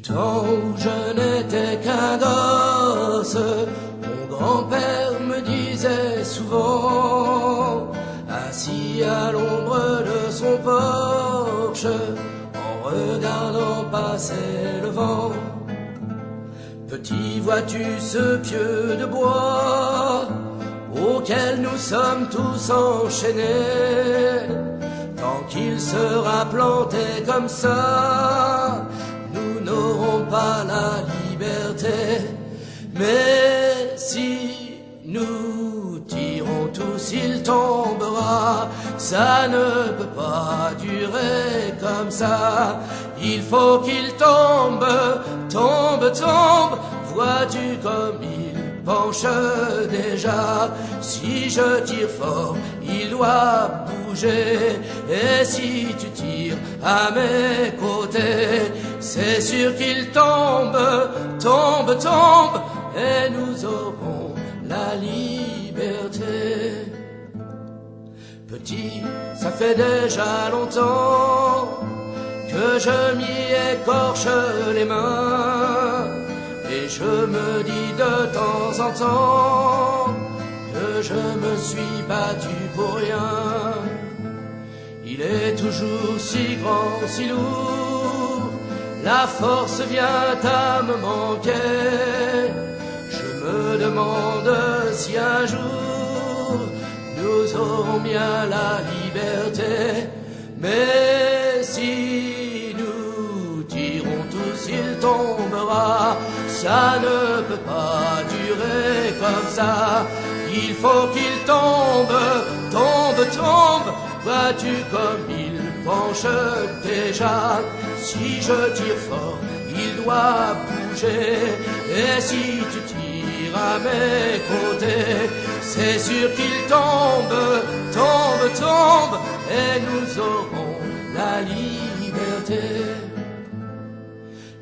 temps où je n'étais qu'un gosse, mon grand-père me disait souvent, assis à l'ombre de son porche, en regardant passer le vent: petit, vois-tu ce pieu de bois auquel nous sommes tous enchaînés? Tant qu'il sera planté comme ça, nous n'aurons pas la liberté. Mais si nous tirons tous, il tombera. Ça ne peut pas durer comme ça. Il faut qu'il tombe, tombe, tombe. Vois-tu comme il penche déjà? Si je tire fort, il doit bouger. Et si tu tires à mes côtés, c'est sûr qu'il tombe, tombe, tombe. Et nous aurons la liberté. Petit, ça fait déjà longtemps que je m'y écorche les mains, et je me dis de temps en temps que je me suis battu pour rien. Il est toujours si grand, si lourd, la force vient à me manquer. Je me demande si un jour nous aurons bien la liberté. Mais si nous tirons tous, il tombera. Ça ne peut pas durer comme ça. Il faut qu'il tombe, tombe, tombe. Vois-tu comme il penche déjà? Si je tire fort, il doit bouger. Et si tu tires à mes côtés, c'est sûr qu'il tombe, tombe, tombe. Et nous aurons la liberté.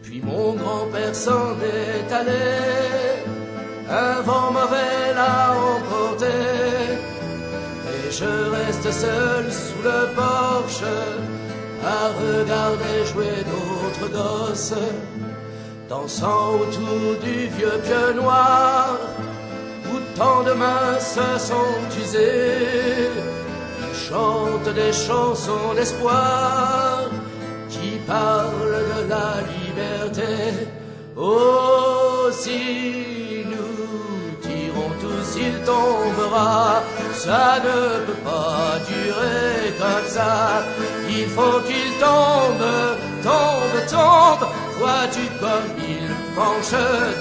Puis mon grand-père s'en est allé, un vent mauvais l'a emporté, et je reste seul sous le porche à regarder jouer d'autres gosses, dansant autour du vieux pieu noir où tant de mains se sont usées. Ils chantent des chansons d'espoir qui parlent de la liberté. Oh, si nous tirons tous, il tombera. Ça ne peut pas durer comme ça. Il faut qu'il tombe, tombe, tombe. Vois-tu comme il penche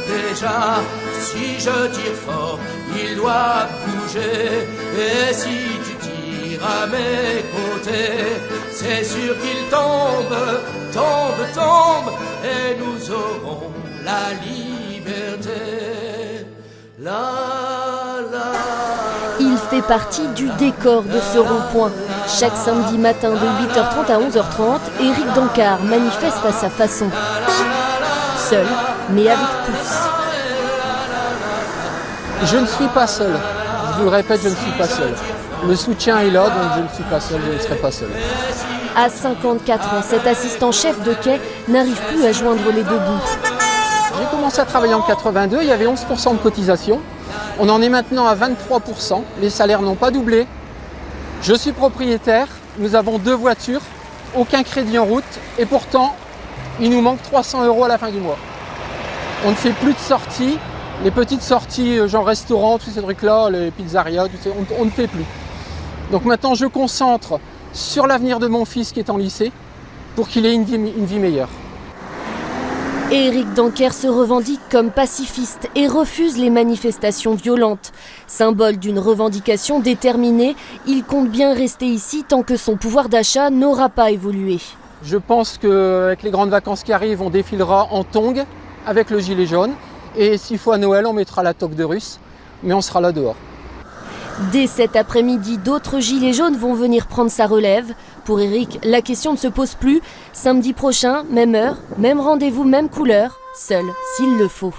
déjà? Si je tire fort, il doit bouger. Et si tu tires à mes côtés, c'est sûr qu'il tombe, tombe, tombe. Et nous aurons la liberté. Il fait partie du décor de ce rond-point. Chaque samedi matin de 8h30 à 11h30, Éric Dancard manifeste à sa façon. Seul, mais avec tous. Je ne suis pas seul. Je vous le répète, je ne suis pas seul. Le soutien est là, donc je ne suis pas seul, je ne serai pas seul. À 54 ans, cet assistant chef de quai n'arrive plus à joindre les deux bouts. J'ai commencé à travailler en 82, il y avait 11% de cotisation. On en est maintenant à 23%. Les salaires n'ont pas doublé. Je suis propriétaire, nous avons 2 voitures, aucun crédit en route, et pourtant, il nous manque 300 € à la fin du mois. On ne fait plus de sorties, les petites sorties genre restaurant, tous ces trucs-là, les pizzerias, on ne fait plus. Donc maintenant, je concentre sur l'avenir de mon fils qui est en lycée pour qu'il ait une vie meilleure. Éric Dancard se revendique comme pacifiste et refuse les manifestations violentes. Symbole d'une revendication déterminée, il compte bien rester ici tant que son pouvoir d'achat n'aura pas évolué. Je pense qu'avec les grandes vacances qui arrivent, on défilera en tongs avec le gilet jaune. Et s'il faut à Noël, on mettra la toque de russe, mais on sera là dehors. Dès cet après-midi, d'autres gilets jaunes vont venir prendre sa relève. Pour Éric, la question ne se pose plus. Samedi prochain, même heure, même rendez-vous, même couleur, seul s'il le faut.